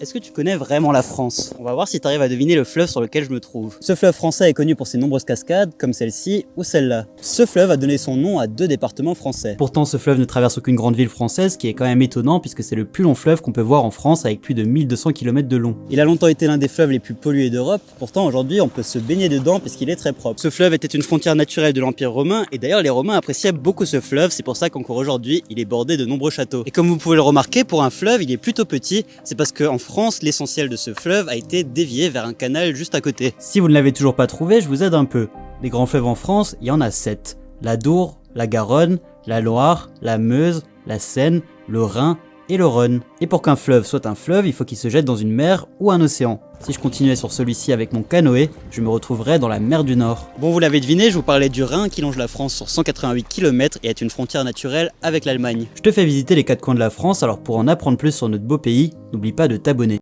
Est-ce que tu connais vraiment la France? On va voir si tu arrives à deviner le fleuve sur lequel je me trouve. Ce fleuve français est connu pour ses nombreuses cascades, comme celle-ci ou celle-là. Ce fleuve a donné son nom à 2 départements français. Pourtant, ce fleuve ne traverse aucune grande ville française, ce qui est quand même étonnant puisque c'est le plus long fleuve qu'on peut voir en France avec plus de 1200 km de long. Il a longtemps été l'un des fleuves les plus pollués d'Europe, pourtant aujourd'hui on peut se baigner dedans puisqu'il est très propre. Ce fleuve était une frontière naturelle de l'Empire romain et d'ailleurs les Romains appréciaient beaucoup ce fleuve, c'est pour ça qu'encore aujourd'hui il est bordé de nombreux châteaux. Et comme vous pouvez le remarquer, pour un fleuve il est plutôt petit, c'est parce qu'en France l'essentiel de ce fleuve a été dévié vers un canal juste à côté. Si vous ne l'avez toujours pas trouvé, je vous aide un peu. Des grands fleuves en France, il y en a 7. La Dour, la Garonne, la Loire, la Meuse, la Seine, le Rhin et le Rhône. Et pour qu'un fleuve soit un fleuve, il faut qu'il se jette dans une mer ou un océan. Si je continuais sur celui-ci avec mon canoë, je me retrouverais dans la mer du Nord. Bon, vous l'avez deviné, je vous parlais du Rhin qui longe la France sur 188 km et est une frontière naturelle avec l'Allemagne. Je te fais visiter les 4 coins de la France, alors pour en apprendre plus sur notre beau pays, n'oublie pas de t'abonner.